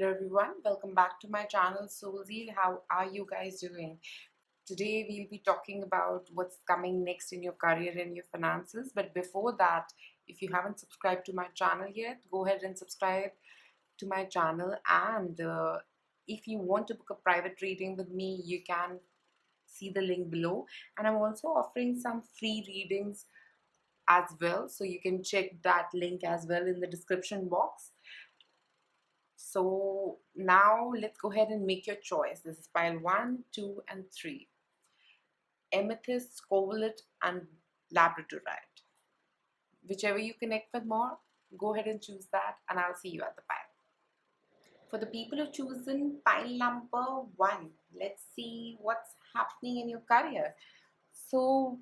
Hello everyone, welcome back to my channel Soulzeal. How are you guys doing? Today we'll be talking about what's coming next in your career and your finances. But before that, if you haven't subscribed to my channel yet, go ahead and subscribe to my channel. And if you want to book a private reading with me, you can see the link below. And I'm also offering some free readings as well, so you can check that link as well in the description box. So now let's go ahead and make your choice. This is pile 1, 2, and 3. Amethyst, Scovolet, and Labradorite. Whichever you connect with more, go ahead and choose that, and I'll see you at the pile. For the people who've chosen pile number 1, let's see what's happening in your career. So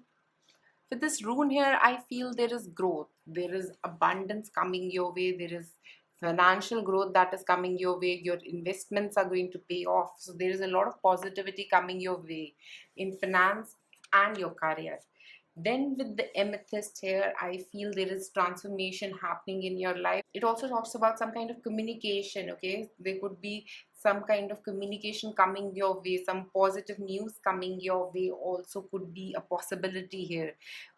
with this rune here, I feel there is growth, there is abundance coming your way, there is financial growth that is coming your way, your investments are going to pay off. So there is a lot of positivity coming your way in finance and your career. Then with the amethyst here, I feel there is transformation happening in your life. It also talks about some kind of communication, okay? There could be some kind of communication coming your way, some positive news coming your way also could be a possibility here,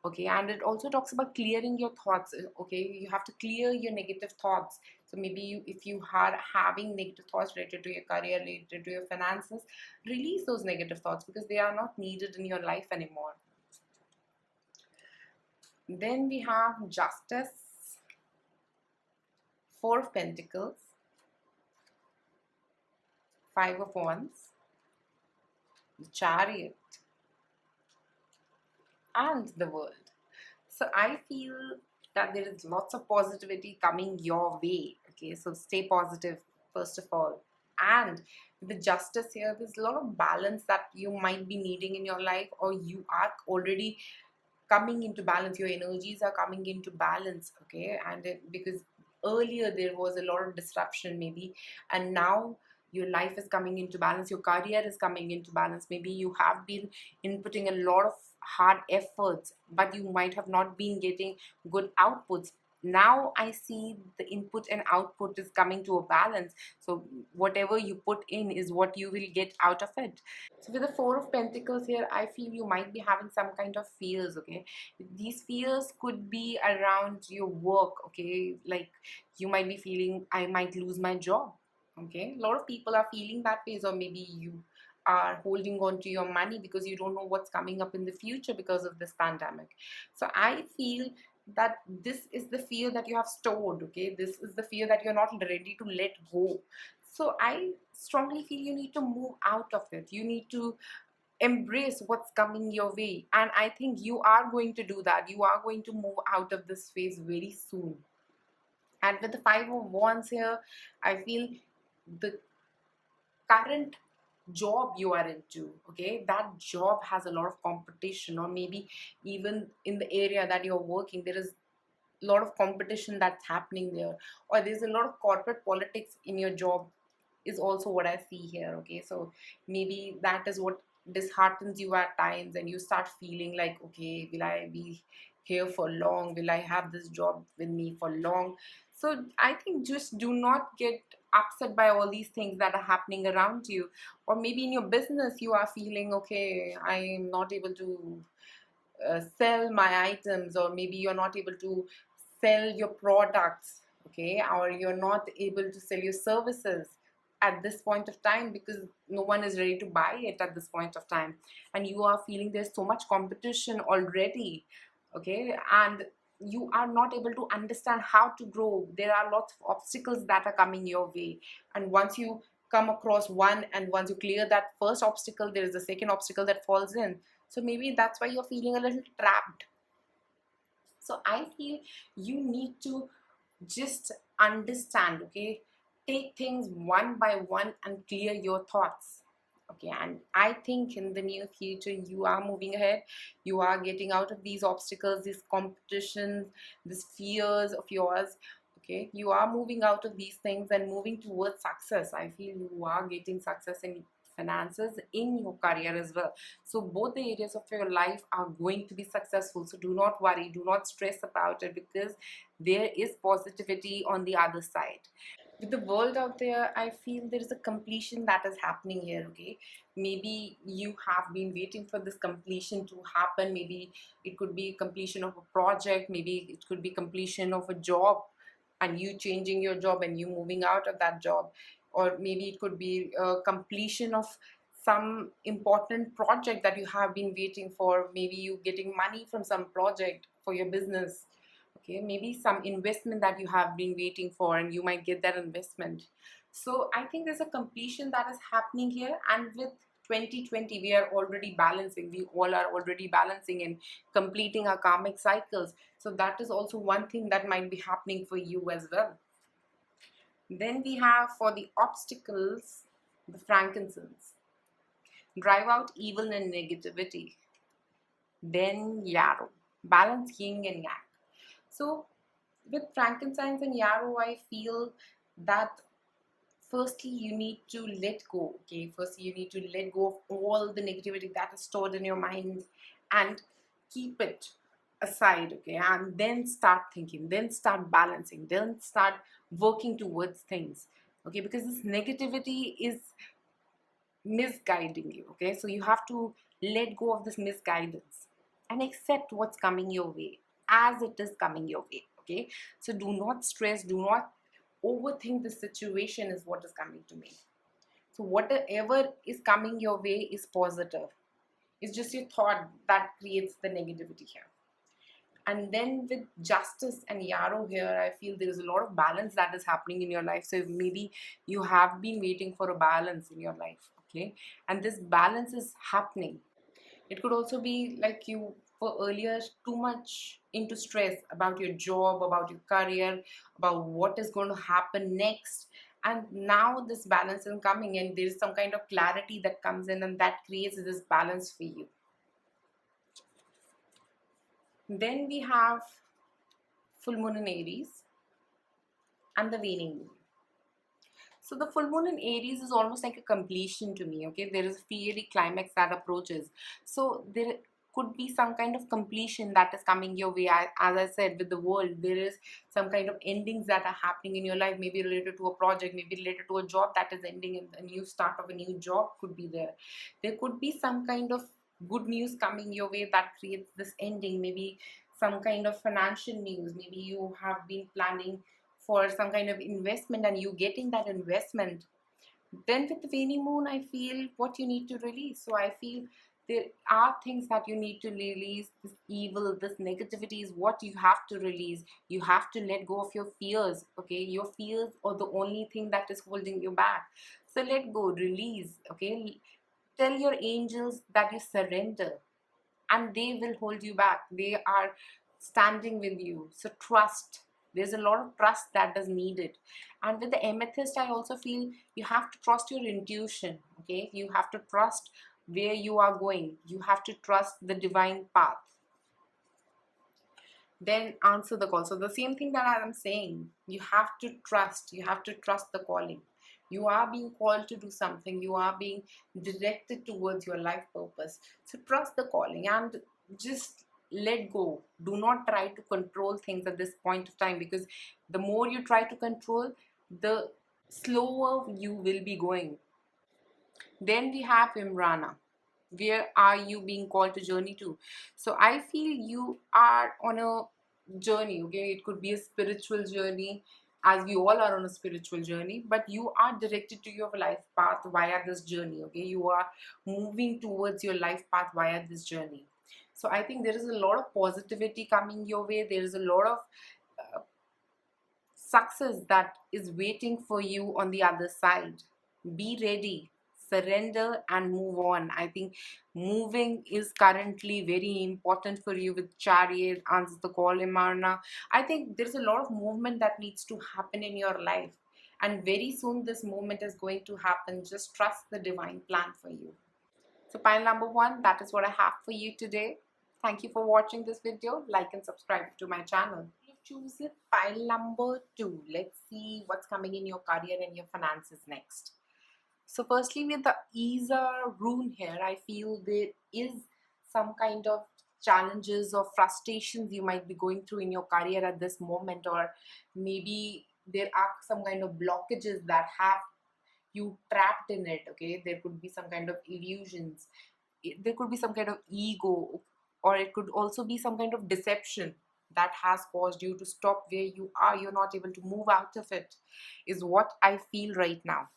okay? And it also talks about clearing your thoughts, okay? You have to clear your negative thoughts. So maybe if you are having negative thoughts related to your career, related to your finances, release those negative thoughts because they are not needed in your life anymore. Then we have Justice, Four of Pentacles, Five of Wands, the Chariot, and the World. So I feel that there is lots of positivity coming your way. Okay, so stay positive first of all. And with the Justice here, there's a lot of balance that you might be needing in your life, or you are already coming into balance. Your energies are coming into balance, okay? And because earlier there was a lot of disruption maybe, and now your life is coming into balance, your career is coming into balance. Maybe you have been inputting a lot of hard efforts, but you might have not been getting good outputs. Now I see the input and output is coming to a balance, so whatever you put in is what you will get out of it. So with the Four of Pentacles here, I feel you might be having some kind of fears, okay? These fears could be around your work, okay? Like you might be feeling, I might lose my job, okay? A lot of people are feeling that phase, or maybe you are holding on to your money because you don't know what's coming up in the future because of this pandemic. So I feel that this is the fear that you have stored, okay? This is the fear that you're not ready to let go. So I strongly feel you need to move out of it. You need to embrace what's coming your way. And I think you are going to do that. You are going to move out of this phase very soon. And with the Five of Wands here, I feel the current job you are into, okay, that job has a lot of competition, or maybe even in the area that you're working, there is a lot of competition that's happening there, or there's a lot of corporate politics in your job is also what I see here, okay? So maybe that is what disheartens you at times, and you start feeling like, okay, will I be here for long? Will I have this job with me for long? So I think just do not get upset by all these things that are happening around you. Or maybe in your business you are feeling, okay, I am not able to sell my items, or maybe you're not able to sell your products, okay, or you're not able to sell your services at this point of time because no one is ready to buy it at this point of time, and you are feeling there's so much competition already, okay, and you are not able to understand how to grow. There are lots of obstacles that are coming your way, and once you come across one, and once you clear that first obstacle, there is a second obstacle that falls in. So maybe that's why you're feeling a little trapped. So I feel you need to just understand, okay? Take things one by one and clear your thoughts. Okay, and I think in the near future you are moving ahead. You are getting out of these obstacles, these competitions, these fears of yours. Okay, you are moving out of these things and moving towards success. I feel you are getting success in finances, in your career as well. So both the areas of your life are going to be successful. So do not worry, do not stress about it, because there is positivity on the other side. With the world out there, I feel there is a completion that is happening here. Okay, maybe you have been waiting for this completion to happen. Maybe it could be completion of a project, maybe it could be completion of a job and you changing your job and you moving out of that job, or maybe it could be a completion of some important project that you have been waiting for. Maybe you getting money from some project for your business. Okay, maybe some investment that you have been waiting for and you might get that investment. So I think there's a completion that is happening here, and with 2020 we are already balancing, we all are already balancing and completing our karmic cycles. So that is also one thing that might be happening for you as well. Then we have for the obstacles, the frankincense. Drive out evil and negativity. Then yarrow. Balance yin and yang. So with frankincense and yarrow, I feel that firstly you need to let go. Okay, first you need to let go of all the negativity that is stored in your mind and keep it aside. Okay, and then start thinking, then start balancing, then start working towards things. Okay, because this negativity is misguiding you. Okay, so you have to let go of this misguidance and accept what's coming your way as it is coming your way. Okay, so do not stress, do not overthink the situation is what is coming to me. So whatever is coming your way is positive. It's just your thought that creates the negativity here. And then with justice and yarrow here, I feel there is a lot of balance that is happening in your life. So maybe you have been waiting for a balance in your life. Okay, and this balance is happening. It could also be like you were earlier too much into stress about your job, about your career, about what is going to happen next. And now this balance is coming and there is some kind of clarity that comes in and that creates this balance for you. Then we have full moon in Aries and the waning moon. So the full moon in Aries is almost like a completion to me. Okay, there is a fiery climax that approaches. So there could be some kind of completion that is coming your way. As I said, with the world, there is some kind of endings that are happening in your life, maybe related to a project, maybe related to a job that is ending, and a new start of a new job could be there. There could be some kind of good news coming your way that creates this ending, maybe some kind of financial news, maybe you have been planning for some kind of investment and you getting that investment. Then with the waning moon, I feel what you need to release. So I feel there are things that you need to release. This evil, this negativity is what you have to release. You have to let go of your fears. Okay, your fears are the only thing that is holding you back. So let go, release. Okay, tell your angels that you surrender and they will hold you back. They are standing with you. So trust. There's a lot of trust that is needed. And with the amethyst, I also feel you have to trust your intuition. Okay, you have to trust where you are going. You have to trust the divine path. Then answer the call. So the same thing that I am saying, you have to trust. You have to trust the calling. You are being called to do something. You are being directed towards your life purpose. So trust the calling and just let go. Do not try to control things at this point of time, because the more you try to control, the slower you will be going. Then we have Imrana. Where are you being called to journey to? So I feel you are on a journey. Okay, it could be a spiritual journey, as we all are on a spiritual journey, but you are directed to your life path via this journey. Okay, you are moving towards your life path via this journey. So I think there is a lot of positivity coming your way. There is a lot of success that is waiting for you on the other side. Be ready, surrender, and move on. I think moving is currently very important for you with Chariot, answer the call, Imarna. I think there's a lot of movement that needs to happen in your life. And very soon this movement is going to happen. Just trust the divine plan for you. So pile number one, that is what I have for you today. Thank you for watching this video. Like and subscribe to my channel. Choose it. Pile number two. Let's see what's coming in your career and your finances next. So firstly, with the Isa rune here, I feel there is some kind of challenges or frustrations you might be going through in your career at this moment, or maybe there are some kind of blockages that have you trapped in it. Okay, there could be some kind of illusions, there could be some kind of ego, or it could also be some kind of deception that has caused you to stop where you are. You're not able to move out of it, is what I feel right now.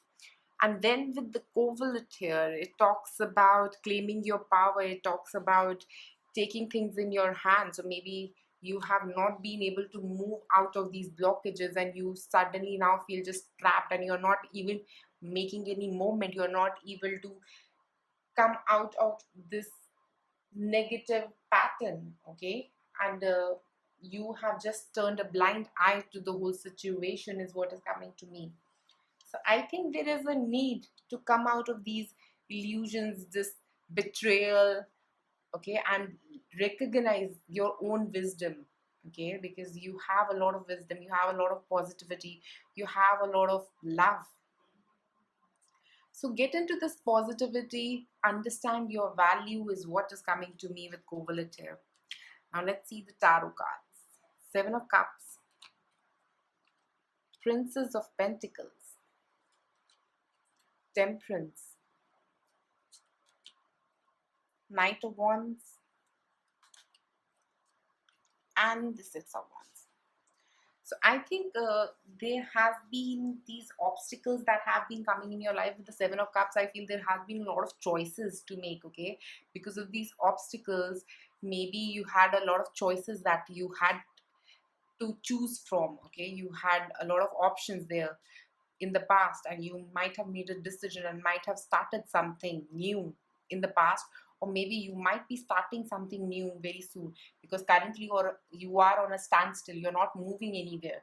And then with the covalent here, it talks about claiming your power, it talks about taking things in your hands. So maybe you have not been able to move out of these blockages, and you suddenly now feel just trapped, and you're not even making any movement, you're not able to come out of this negative pattern. Okay, and you have just turned a blind eye to the whole situation, is what is coming to me. So I think there is a need to come out of these illusions, this betrayal, okay, and recognize your own wisdom, okay, because you have a lot of wisdom, you have a lot of positivity, you have a lot of love. So get into this positivity, understand your value, is what is coming to me with Covalent here. Now let's see the tarot cards. Seven of Cups, Princess of Pentacles, Temperance, Knight of Wands, and the Six of Wands. So I think there have been these obstacles that have been coming in your life with the Seven of Cups. I feel there has been a lot of choices to make, okay? Because of these obstacles, maybe you had a lot of choices that you had to choose from, okay? You had a lot of options there in the past, and you might have made a decision and might have started something new in the past, or maybe you might be starting something new very soon, because currently you are on a standstill, you're not moving anywhere.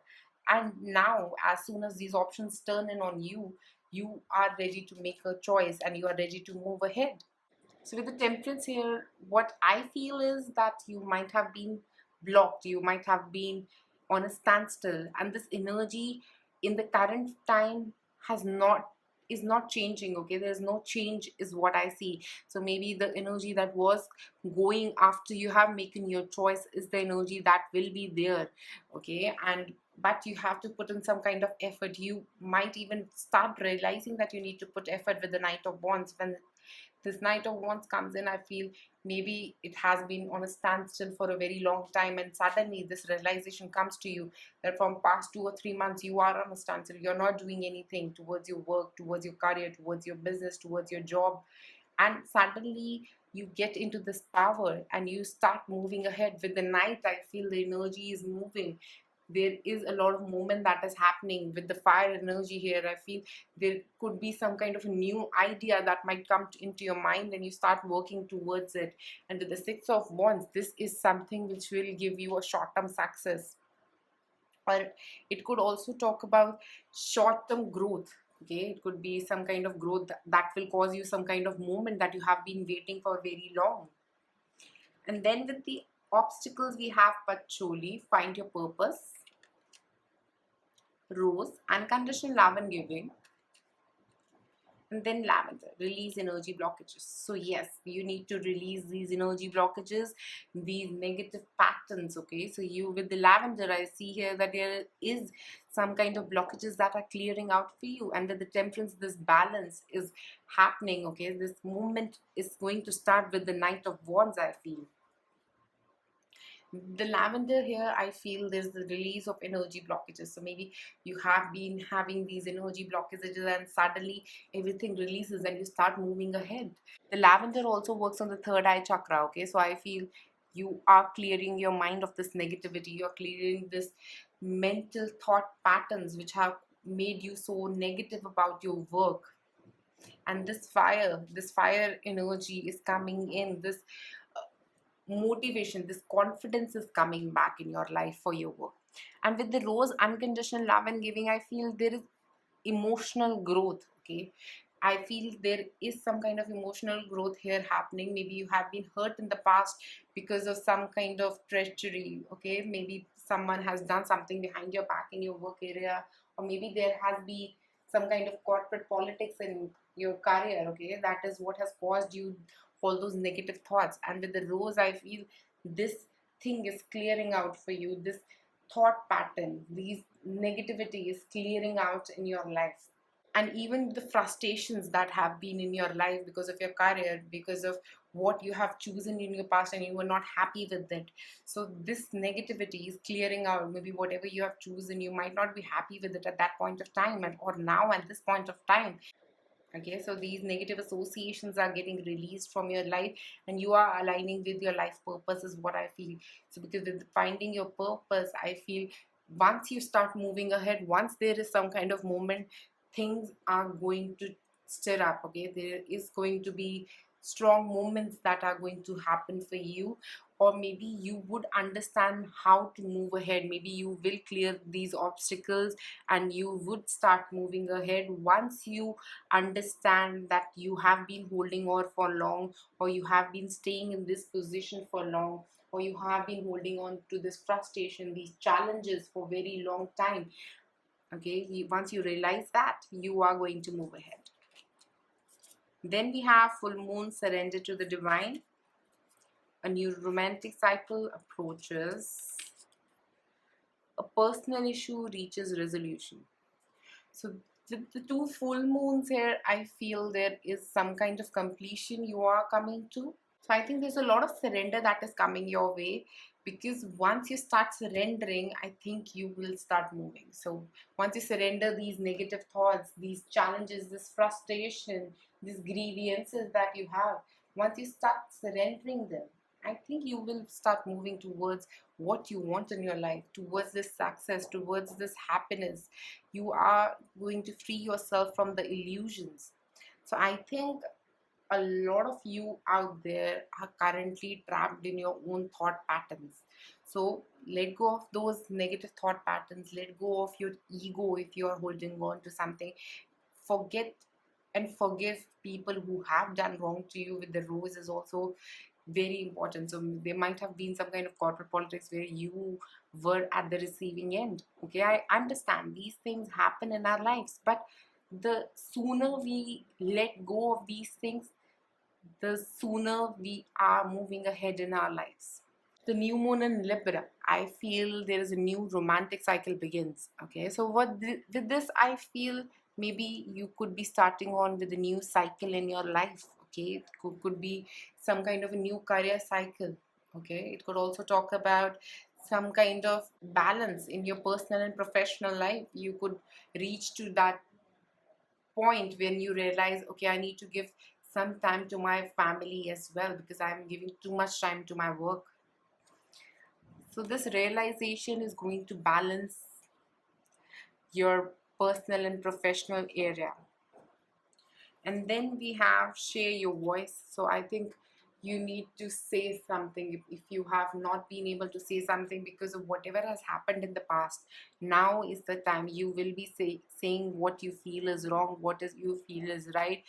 And now, as soon as these options turn in on you, you are ready to make a choice and you are ready to move ahead. So with the Temperance here, what I feel is that you might have been blocked, you might have been on a standstill, and this energy in the current time has not is not changing. Okay, there's no change, is what I see. So maybe the energy that was going after you have making your choice is the energy that will be there. Okay, and but you have to put in some kind of effort. You might even start realizing that you need to put effort with the Knight of Wands. When this Knight of Wands comes in, I feel maybe it has been on a standstill for a very long time, and suddenly this realization comes to you that from past 2 or 3 months you are on a standstill. You're not doing anything towards your work, towards your career, towards your business, towards your job, and suddenly you get into this power and you start moving ahead. With the Knight, I feel the energy is moving. There is a lot of movement that is happening with the fire energy here. I feel there could be some kind of a new idea that might come into your mind, and you start working towards it. And with the Six of Wands, this is something which will give you a short-term success, or it could also talk about short-term growth. Okay, it could be some kind of growth that will cause you some kind of movement that you have been waiting for very long. And then with the obstacles, we have Patchouli, find your purpose, Rose, unconditional love and giving, and then Lavender, release energy blockages. So yes, you need to release these energy blockages, these negative patterns. Okay, so you with the Lavender, I see here that there is some kind of blockages that are clearing out for you, and with the Temperance, this balance is happening. Okay, this movement is going to start with the Knight of Wands, I feel. The Lavender here, I feel there's the release of energy blockages. So maybe you have been having these energy blockages, and suddenly everything releases and you start moving ahead. The Lavender also works on the third eye chakra. Okay, so I feel you are clearing your mind of this negativity, you're clearing this mental thought patterns which have made you so negative about your work. And this fire energy is coming in, this motivation, this confidence is coming back in your life for your work. And with the Rose, unconditional love and giving, I feel there is emotional growth. Okay, I feel there is some kind of emotional growth here happening. Maybe you have been hurt in the past because of some kind of treachery. Okay, maybe someone has done something behind your back in your work area, or maybe there has been some kind of corporate politics in your career. Okay, that is what has caused you all those negative thoughts. And with the Rose, I feel this thing is clearing out for you. This thought pattern, these negativity is clearing out in your life. And even the frustrations that have been in your life because of your career, because of what you have chosen in your past and you were not happy with it. So this negativity is clearing out. Maybe whatever you have chosen, you might not be happy with it at that point of time, or now at this point of time. Okay, so these negative associations are getting released from your life, and you are aligning with your life purpose, is what I feel. So because with finding your purpose, I feel once you start moving ahead, once there is some kind of moment, things are going to stir up. Okay, there is going to be strong moments that are going to happen for you, or maybe you would understand how to move ahead. Maybe you will clear these obstacles and you would start moving ahead once you understand that you have been holding on for long, or you have been staying in this position for long, or you have been holding on to this frustration, these challenges for very long time. Okay, once you realize that, you are going to move ahead. Then we have full moon, surrender to the divine. A new romantic cycle approaches. A personal issue reaches resolution. So with the two full moons here, I feel there is some kind of completion you are coming to. So I think there's a lot of surrender that is coming your way, because once you start surrendering, I think you will start moving. So once you surrender these negative thoughts, these challenges, this frustration, these grievances that you have, once you start surrendering them, I think you will start moving towards what you want in your life, towards this success, towards this happiness. You are going to free yourself from the illusions. So I think a lot of you out there are currently trapped in your own thought patterns. So let go of those negative thought patterns, let go of your ego if you are holding on to something. Forget and forgive people who have done wrong to you. With the rose is also very important. So there might have been some kind of corporate politics where you were at the receiving end. Okay, I understand these things happen in our lives, but the sooner we let go of these things, the sooner we are moving ahead in our lives. The new moon in Libra, I feel there is a new romantic cycle begins. Okay, so with this, I feel maybe you could be starting on with a new cycle in your life. Okay, it could be some kind of a new career cycle. Okay, it could also talk about some kind of balance in your personal and professional life. You could reach to that point when you realize, okay, I need to give some time to my family as well, because I'm giving too much time to my work. So this realization is going to balance your personal and professional area. And then we have share your voice. So I think you need to say something. If you have not been able to say something because of whatever has happened in the past, now is the time you will be saying what you feel is wrong, what is you feel is right.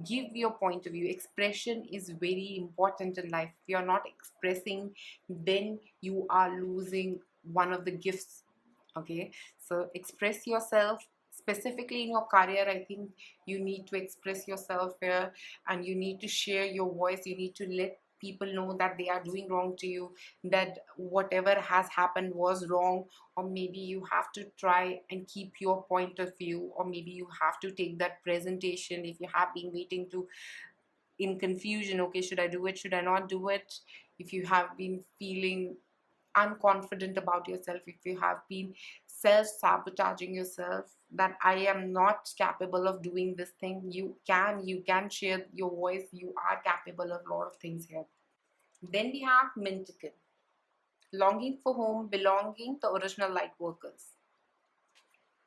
Give your point of view. Expression is very important in life. If you're not expressing, then you are losing one of the gifts. Okay, so express yourself. Specifically in your career, I think you need to express yourself here, and you need to share your voice. You need to let people know that they are doing wrong to you, that whatever has happened was wrong, or maybe you have to try and keep your point of view, or maybe you have to take that presentation if you have been waiting to in confusion. Okay, should I do it, should I not do it? If you have been feeling unconfident about yourself, if you have been self-sabotaging yourself, that I am not capable of doing this thing, you can share your voice. You are capable of a lot of things here. Then we have Mintican, longing for home, belonging, the original light workers.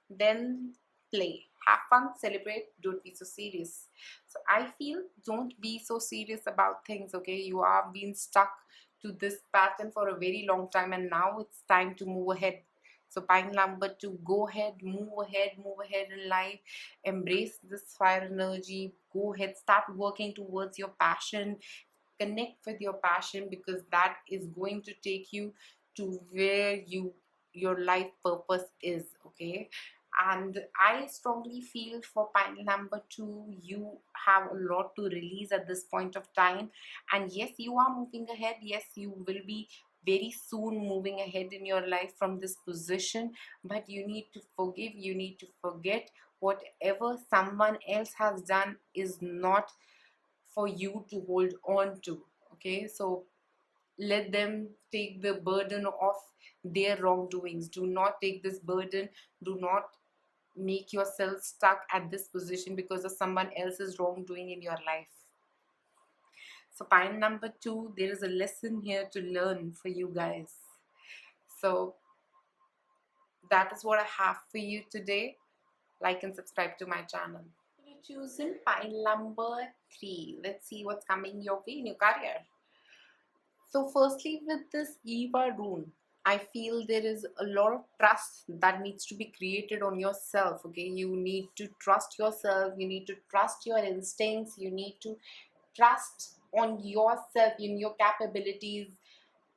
Then play, have fun, celebrate, don't be so serious. So I feel don't be so serious about things. Okay, you are being stuck to this pattern for a very long time, and now it's time to move ahead. So pine number 2, go ahead, move ahead in life. Embrace this fire energy. Go ahead, start working towards your passion. Connect with your passion, because that is going to take you to where your life purpose is. Okay, and I strongly feel for panel number 2, you have a lot to release at this point of time. And yes, you are moving ahead. Yes, you will be very soon moving ahead in your life from this position, but you need to forgive, you need to forget. Whatever someone else has done is not for you to hold on to. Okay, so let them take the burden of their wrongdoings. Do not take this burden. Do not make yourself stuck at this position because of someone else's wrongdoing in your life. So point number 2, there is a lesson here to learn for you guys. So that is what I have for you today. Like and subscribe to my channel. You're choosing pile number 3. Let's see what's coming your way in your career. So firstly, with this Eva rune, I feel there is a lot of trust that needs to be created on yourself. Okay, you need to trust yourself, you need to trust your instincts, you need to trust on yourself, in your capabilities,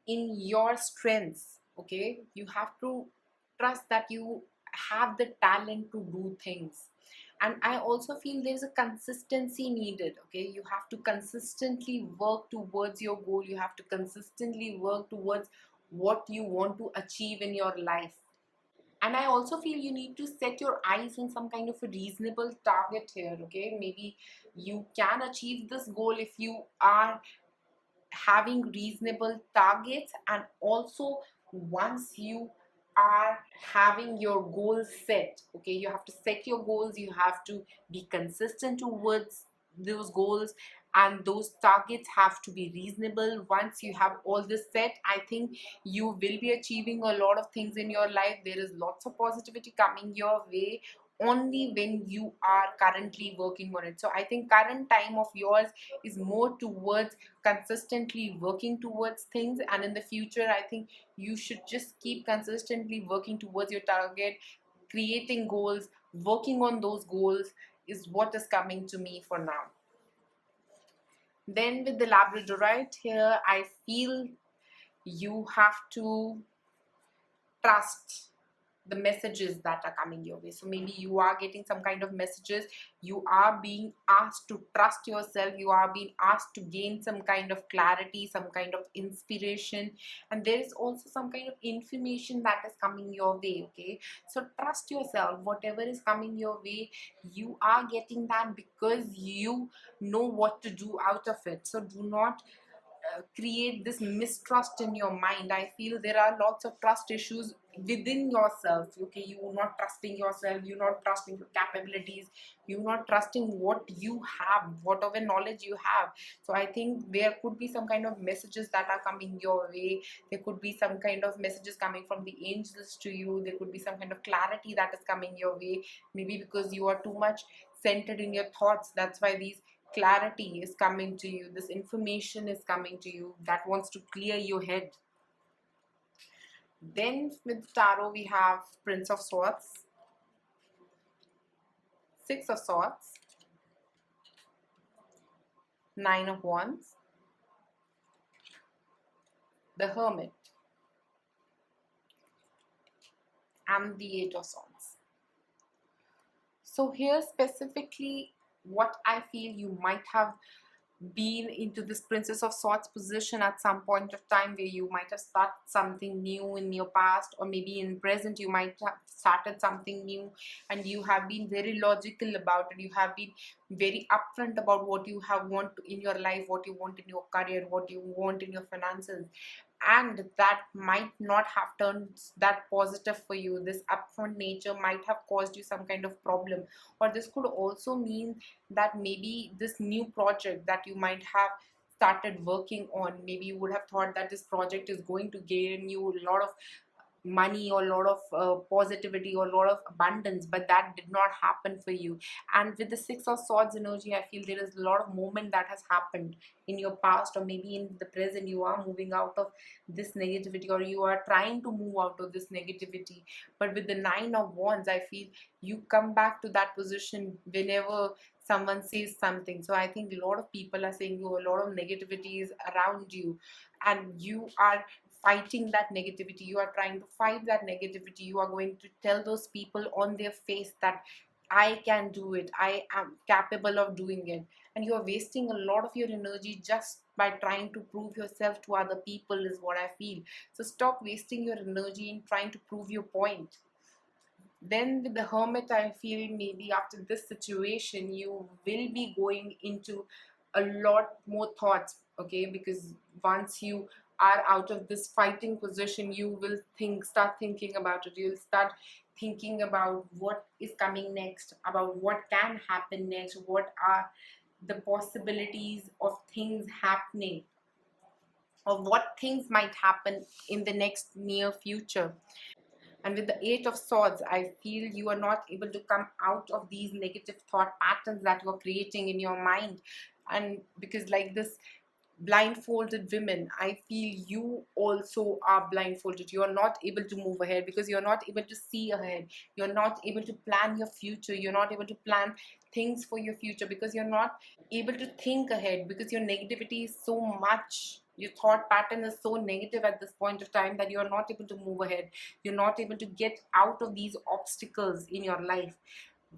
in your strengths. Okay, you have to trust that you have the talent to do things. And I also feel there's a consistency needed. Okay, you have to consistently work towards your goal, you have to consistently work towards what you want to achieve in your life. And I also feel you need to set your eyes on some kind of a reasonable target here. Okay, maybe you can achieve this goal if you are having reasonable targets, and also once you are having your goals set. Okay, you have to set your goals, you have to be consistent towards those goals, and those targets have to be reasonable. Once you have all this set, I think you will be achieving a lot of things in your life. There is lots of positivity coming your way only when you are currently working on it. So I think current time of yours is more towards consistently working towards things, and in the future I think you should just keep consistently working towards your target, creating goals, working on those goals is what is coming to me for now. Then with the labradorite here, I feel you have to trust the messages that are coming your way. So maybe you are getting some kind of messages, you are being asked to trust yourself, you are being asked to gain some kind of clarity, some kind of inspiration, and there is also some kind of information that is coming your way. Okay, so trust yourself. Whatever is coming your way, you are getting that because you know what to do out of it. So do not create this mistrust in your mind. I feel there are lots of trust issues within yourself. Okay, you're not trusting yourself, you're not trusting your capabilities, you're not trusting what you have, whatever knowledge you have. So I think there could be some kind of messages that are coming your way. There could be some kind of messages coming from the angels to you. There could be some kind of clarity that is coming your way, maybe because you are too much centered in your thoughts. That's why these clarity is coming to you, this information is coming to you that wants to clear your head. Then with tarot we have Prince of Swords, Six of Swords, Nine of Wands, the Hermit, and the Eight of Swords. So here specifically what I feel, you might have been into this Princess of Swords position at some point of time where you might have started something new in your past, or maybe in present you might have started something new, and you have been very logical about it. You have been very upfront about what you have want in your life, what you want in your career, what you want in your finances, and that might not have turned that positive for you. This upfront nature might have caused you some kind of problem, or this could also mean that maybe this new project that you might have started working on, maybe you would have thought that this project is going to gain you a lot of money or a lot of positivity or a lot of abundance, but that did not happen for you. And with the Six of Swords energy, I feel there is a lot of movement that has happened in your past, or maybe in the present you are moving out of this negativity, or you are trying to move out of this negativity. But with the Nine of Wands, I feel you come back to that position whenever someone says something. So I think a lot of people are saying you a lot of negativity is around you, and you are fighting that negativity, you are trying to fight that negativity. You are going to tell those people on their face that I can do it, I am capable of doing it. And you are wasting a lot of your energy just by trying to prove yourself to other people, is what I feel. So stop wasting your energy in trying to prove your point. Then with the hermit, I feel maybe after this situation you will be going into a lot more thoughts, okay, because once you are out of this fighting position, you will start thinking about it. You'll start thinking about what is coming next, about what can happen next, what are the possibilities of things happening, of what things might happen in the next near future. And with the Eight of Swords, I feel you are not able to come out of these negative thought patterns that you are creating in your mind. And because, like this blindfolded women, I feel you also are blindfolded. You are not able to move ahead because you're not able to see ahead. You're not able to plan your future. You're not able to plan things for your future because you're not able to think ahead, because your negativity is so much, your thought pattern is so negative at this point of time that you're not able to move ahead. You're not able to get out of these obstacles in your life.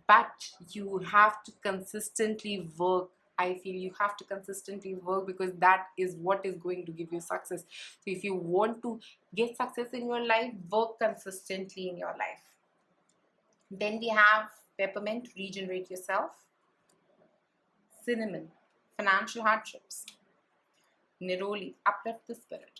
But you have to consistently work. I feel you have to consistently work, because that is what is going to give you success. So if you want to get success in your life, work consistently in your life. Then we have peppermint, regenerate yourself. Cinnamon, financial hardships. Neroli, uplift the spirit.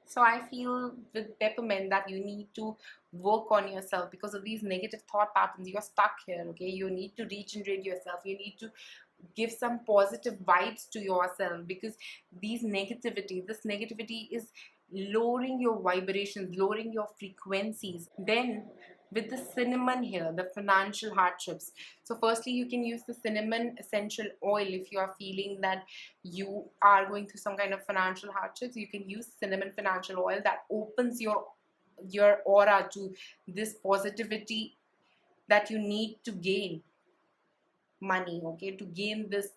So I feel with peppermint that you need to work on yourself because of these negative thought patterns. You're stuck here, okay? You need to regenerate yourself. You need to give some positive vibes to yourself, because this negativity is lowering your vibrations, lowering your frequencies. Then with the cinnamon here, the financial hardships. So firstly, you can use the cinnamon essential oil if you are feeling that you are going through some kind of financial hardships. You can use cinnamon financial oil that opens your aura to this positivity that you need to gain money, okay, to gain this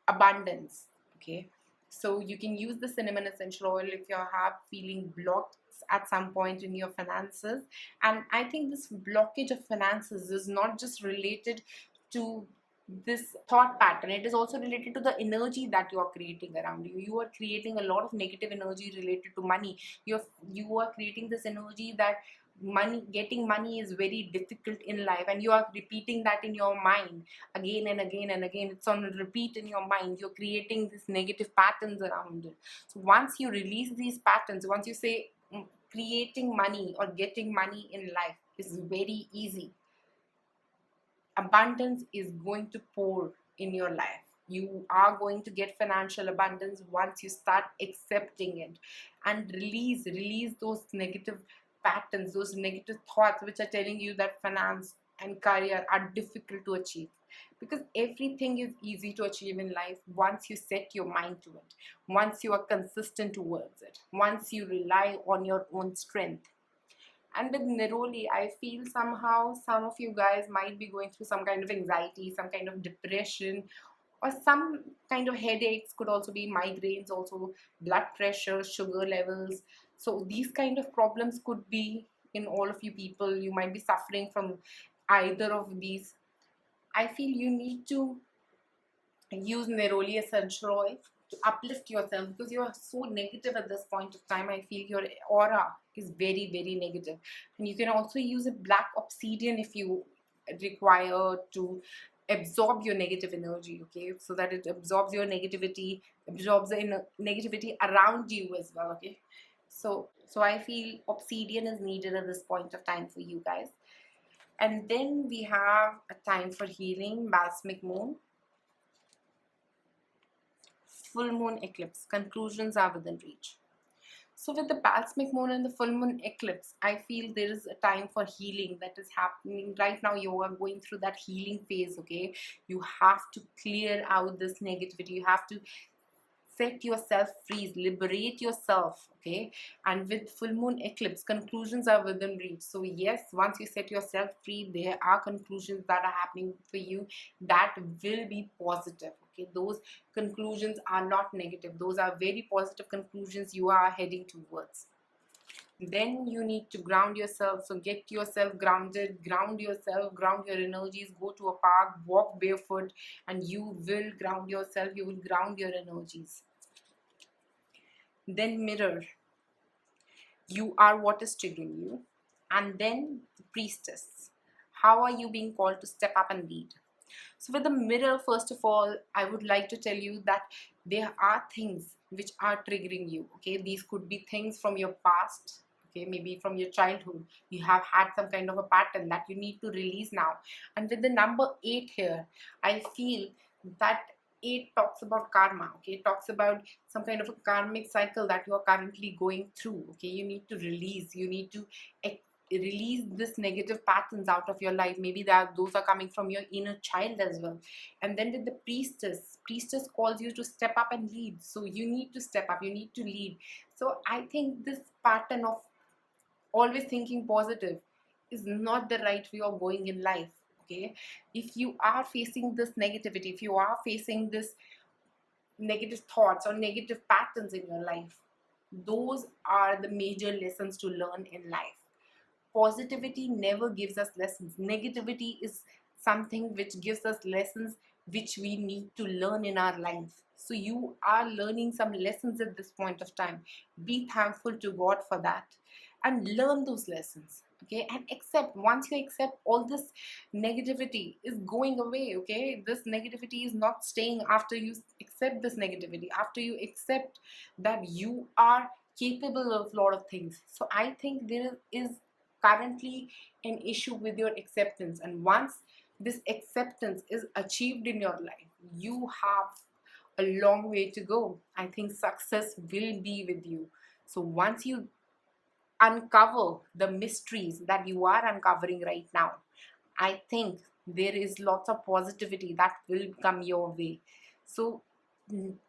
abundance, okay. So you can use the cinnamon essential oil if you have feeling blocked at some point in your finances. And I think this blockage of finances is not just related to this thought pattern, it is also related to the energy that you are creating around you. You are creating a lot of negative energy related to money. You are creating this energy that getting money is very difficult in life, and you are repeating that in your mind again and again and again. It's on repeat in your mind. You're creating these negative patterns around it. So once you release these patterns, once you say creating money or getting money in life is very easy, abundance is going to pour in your life. You are going to get financial abundance once you start accepting it and release those negative patterns, those negative thoughts which are telling you that finance and career are difficult to achieve. Because everything is easy to achieve in life once you set your mind to it, once you are consistent towards it, once you rely on your own strength. And with Neroli, I feel somehow some of you guys might be going through some kind of anxiety, some kind of depression, or some kind of headaches. Could also be migraines, also blood pressure, sugar levels. So these kind of problems could be in all of you people. You might be suffering from either of these. I feel you need to use Neroli essential oil to uplift yourself, because you are so negative at this point of time. I feel your aura is very, very negative. And you can also use a black obsidian if you require to absorb your negative energy, okay, so that it absorbs your negativity, absorbs the negativity around you as well, okay. So I feel obsidian is needed at this point of time for you guys. And then we have a time for healing, balsamic moon, full moon eclipse. Conclusions are within reach. So with the balsamic moon and the full moon eclipse, I feel there is a time for healing that is happening right now. You are going through that healing phase, okay. You have to clear out this negativity. You have to set yourself free, liberate yourself, okay. And with full moon eclipse, conclusions are within reach. So yes, once you set yourself free, there are conclusions that are happening for you that will be positive, okay. Those conclusions are not negative. Those are very positive conclusions you are heading towards. Then you need to ground yourself. So get yourself grounded, ground yourself, ground your energies, go to a park, walk barefoot, and you will ground yourself, you will ground your energies. Then mirror, you are what is triggering you. And then the priestess, how are you being called to step up and lead? So with the mirror, first of all, I would like to tell you that there are things which are triggering you. Okay, these could be things from your past. Okay, maybe from your childhood, you have had some kind of a pattern that you need to release now. And with the number 8 here, I feel that 8 talks about karma. Okay, it talks about some kind of a karmic cycle that you are currently going through. Okay, you need to release, you need to release this negative patterns out of your life. Maybe that those are coming from your inner child as well. And then with the priestess calls you to step up and lead. So you need to step up, you need to lead. So I think this pattern of always thinking positive is not the right way of going in life. Okay, if you are facing this negativity, if you are facing this negative thoughts or negative patterns in your life, those are the major lessons to learn in life. Positivity never gives us lessons. Negativity is something which gives us lessons which we need to learn in our life. So you are learning some lessons at this point of time. Be thankful to God for that and learn those lessons. Okay, and accept. Once you accept, all this negativity is going away. Okay, this negativity is not staying. After you accept this negativity, after you accept that you are capable of a lot of things. So I think there is currently an issue with your acceptance, and once this acceptance is achieved in your life, you have a long way to go. I think success will be with you. So once you uncover the mysteries that you are uncovering right now, I think there is lots of positivity that will come your way. So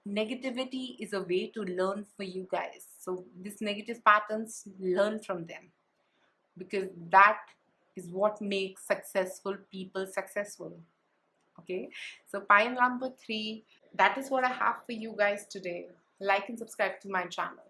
negativity is a way to learn for you guys. So these negative patterns, learn from them, because that is what makes successful people successful. Okay, so pile number 3, that is what I have for you guys today. Like and subscribe to my channel.